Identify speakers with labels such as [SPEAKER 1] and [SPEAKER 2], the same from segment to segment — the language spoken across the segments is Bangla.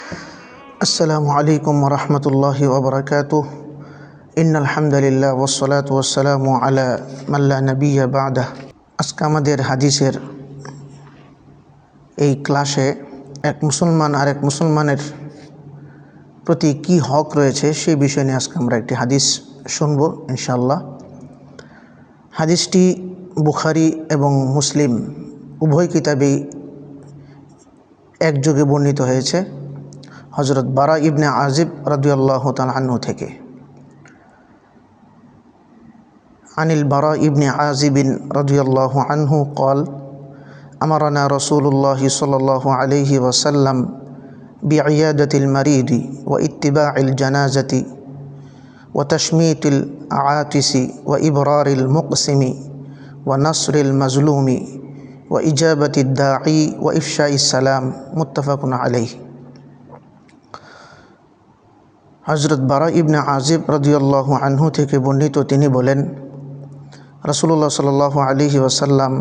[SPEAKER 1] আসসালামু আলাইকুম ওয়া রাহমাতুল্লাহি ওয়া বারাকাতুহু। ইন্নাল হামদুলিল্লাহ ওয়াস সালাতু ওয়াস সালামু আলা মান লা নাবিয়্যা বা'দাহ। আজকে আমাদের হাদিসের এই ক্লাসে এক মুসলমান আরেক মুসলমানের প্রতি কি হক রয়েছে সেই বিষয় নিয়ে আজকে আমরা একটি হাদিস শুনব ইনশাআল্লাহ। হাদিসটি বুখারী এবং মুসলিম উভয় কিতাবেই একযোগে বর্ণিত হয়েছে হযরত বারা ইবনে আজিব রাদিয়াল্লাহু তাআলা আনহু থেকে। আনিল বারা ইবনে আজিব রাদিয়াল্লাহু আনহু قال আমারানা রাসূলুল্লাহ সাল্লাল্লাহু আলাইহি ওয়াসাল্লাম বিইয়াদাতিল মারিদি ওয়া ইত্তিবা'িল জানাজাতি ওয়া তাশমীতিল আআতিসি ওয়া ইবরারিল মুকসিমি ওয়া নাসরিল মাজলুমি ওয়া ইজাবাতিদ দাঈ ওয়া ইফশাইস সালাম মুত্তাফাকুন আলাইহি। হযরত বারা ইবনে আজিব রাদিয়াল্লাহু আনহু থেকে বর্ণিত, তিনি বলেন, রাসূলুল্লাহ সাল্লাল্লাহু আলাইহি ওয়াসাল্লাম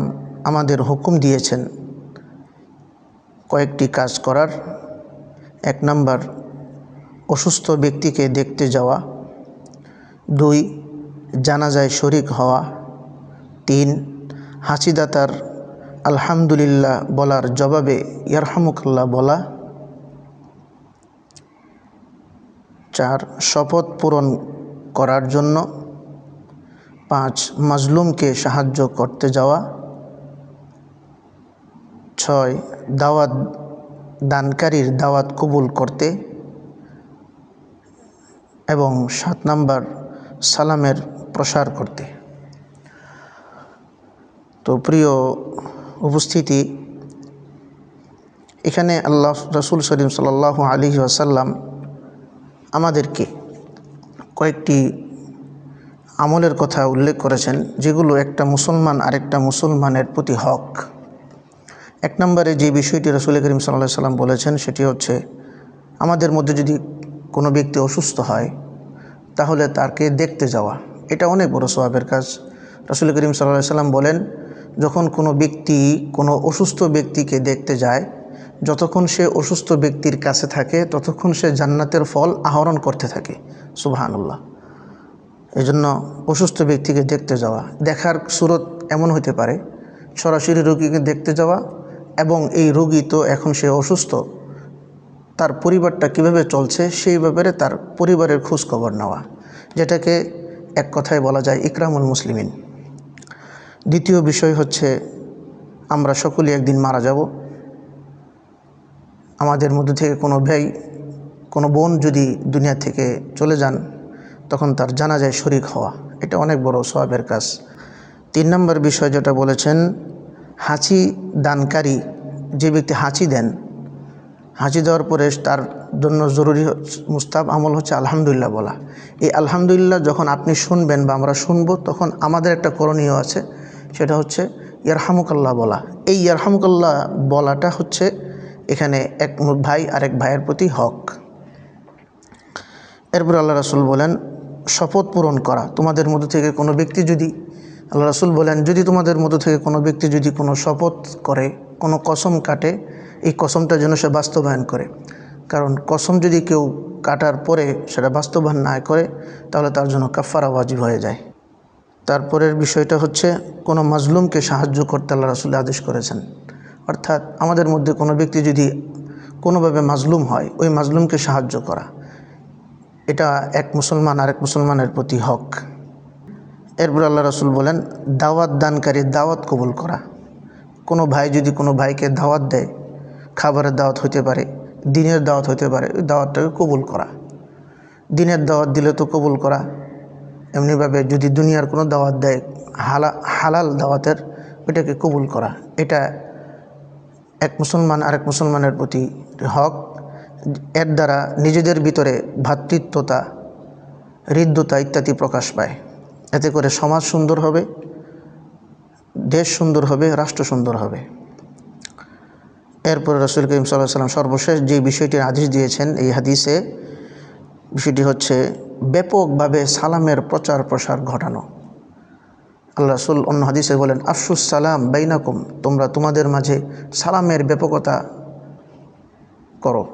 [SPEAKER 1] আমাদের হুকুম দিয়েছেন কয়েকটি কাজ করার। 1 নম্বর, অসুস্থ ব্যক্তিকে দেখতে যাওয়া। 2, জানাজায় শরীক হওয়া। 3, হাসিদাতার আলহামদুলিল্লাহ বলার জবাবে ইয়ারহামুকাল্লাহ বলা। 4, শপথ পূরণ করার জন্য। 5, মাজলুমকে সাহায্য করতে যাওয়া। 6, দাওয়াত দানকারীর দাওয়াত কবুল করতে। এবং 7 নম্বর, সালামের প্রসার করতে। তো প্রিয় উপস্থিতি, এখানে আল্লাহ রাসূল সাল্লাল্লাহু আলাইহি ওয়াসাল্লাম আমাদেরকে কয়েকটি আমলের কথা উল্লেখ করেছেন যেগুলো একটা মুসলমান আরেকটা মুসলমানের প্রতি হক। 1 নম্বরে যে বিষয়টি রাসূল করিম সাল্লাল্লাহু আলাইহি ওয়াসাল্লাম বলেছেন সেটি হচ্ছে, আমাদের মধ্যে যদি কোনো ব্যক্তি অসুস্থ হয় তাহলে তাকে দেখতে যাওয়া। এটা অনেক বড় সওয়াবের কাজ। রাসূল করিম সাল্লাল্লাহু আলাইহি ওয়াসাল্লাম বলেন, যখন কোনো ব্যক্তি কোনো অসুস্থ ব্যক্তিকে দেখতে যায়, যতক্ষণ সে অসুস্থ ব্যক্তির কাছে থাকে ততক্ষণ সে জান্নাতের ফল আহরণ করতে থাকে। সুবহানাল্লাহ। এই জন্য অসুস্থ ব্যক্তিকে দেখতে যাওয়া, দেখার সুরত এমন হতে পারে সরাসরি রোগীকে দেখতে যাওয়া, এবং এই রোগী তো এখন সে অসুস্থ, তার পরিবারটা কিভাবে চলছে সেই ব্যাপারে তার পরিবারের খোঁজ খবর নেওয়া, যেটাকে এক কথায় বলা যায় ইকরামুল মুসলিমিন। দ্বিতীয় বিষয় হচ্ছে, আমরা সকলেই একদিন মারা যাব। আমাদের মধ্যে থেকে কোনো ভাই কোনো বোন যদি দুনিয়া থেকে চলে যান তখন তার জানাজায় শরীক হওয়া, এটা অনেক বড় সওয়াবের কাজ। 3 নম্বর বিষয় যেটা বলেছেন, হাঁচি দানকারী যে ব্যক্তি হাঁচি দেন, হাঁচি দেওয়ার পরে তার জন্য জরুরি মুস্তাহাব আমল হচ্ছে আলহামদুলিল্লাহ বলা। এই আলহামদুলিল্লাহ যখন আপনি শুনবেন বা আমরা শুনবো, তখন আমাদের একটা করণীয় আছে, সেটা হচ্ছে ইয়ারহামুকাল্লাহ বলা। এই ইয়ারহামুকাল্লাহ বলাটা হচ্ছে এখানে এক ভাই আরেক ভাইয়ের প্রতি হক। এরপর আল্লাহ রাসূল বলেন, শপথ পূরণ করা। তোমাদের মধ্য থেকে কোনো ব্যক্তি যদি, আল্লাহ রাসূল বলেন, যদি তোমাদের মধ্য থেকে কোনো ব্যক্তি যদি কোনো শপথ করে, কোনো কসম কাটে, এই কসমটা যেন সে বাস্তবায়ন করে। কারণ কসম যদি কেউ কাটার পরে সেটা বাস্তবায়ন না করে তাহলে তার জন্য কাফারা ওয়াজিব হয়ে যায়। তারপরের বিষয়টা হচ্ছে, কোনো মাজলুমকে সাহায্য করতে আল্লাহ রাসূল আদেশ করেছেন। অর্থাৎ আমাদের মধ্যে কোনো ব্যক্তি যদি কোনোভাবে মাজলুম হয়, ওই মাজলুমকে সাহায্য করা, এটা এক মুসলমান আরেক মুসলমানের প্রতি হক। এরপর আল্লাহ রাসূল বলেন, দাওয়াত দানকারীর দাওয়াত কবুল করা। কোনো ভাই যদি কোনো ভাইকে দাওয়াত দেয়, খাবারের দাওয়াত হতে পারে, দিনের দাওয়াত হতে পারে, ওই দাওয়াতটাকে কবুল করা। দিনের দাওয়াত দিলে তো কবুল করা, এমনিভাবে যদি দুনিয়ার কোনো দাওয়াত দেয় হালাল দাওয়াতের, ওইটাকে কবুল করা, এটা এক মুসলমান আরেক মুসলমানের প্রতি হক। এর দ্বারা নিজেদের ভিতরে ভ্রাতৃত্বতা, হৃদ্যতা ইত্যাদি প্রকাশ পায়। এতে করে সমাজ সুন্দর হবে, দেশ সুন্দর হবে, রাষ্ট্র সুন্দর হবে। এরপরে রাসূল করিম সাল্লাল্লাহু আলাইহি ওয়াসাল্লাম সর্বশেষ যে বিষয়টির আদেশ দিয়েছেন এই হাদিসে, বিষয়টি হচ্ছে ব্যাপকভাবে সালামের প্রচার প্রসার ঘটানো। আল্লাহ রাসূল অন্য হাদিসে বলেন, আফশুস সালাম বাইনাকুম, তোমরা তোমাদের মাঝে সালামের ব্যাপকতা করো।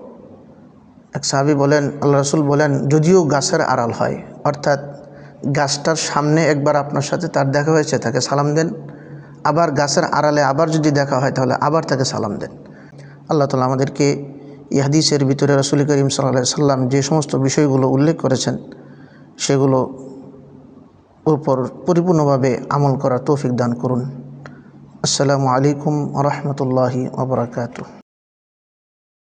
[SPEAKER 1] এক সাহাবী বলেন, আল্লাহ রাসূল বলেন, যদিও গাছের আড়াল হয়, অর্থাৎ গাছটার সামনে একবার আপনার সাথে তার দেখা হয়েছে, তাকে সালাম দেন, আবার গাছের আড়ালে আবার যদি দেখা হয় তাহলে আবার তাকে সালাম দেন। আল্লাহ তাআলা আমাদেরকে এই হাদিসের ভিতরে রাসূল করিম সাল্লাল্লাহু আলাইহি সাল্লাম যে সমস্ত বিষয়গুলো উল্লেখ করেছেন সেগুলো উপর পরিপূর্ণভাবে আমল করার তৌফিক দান করুন। আসসালামু আলাইকুম ওয়া রাহমাতুল্লাহি ওয়া বারাকাতুহু।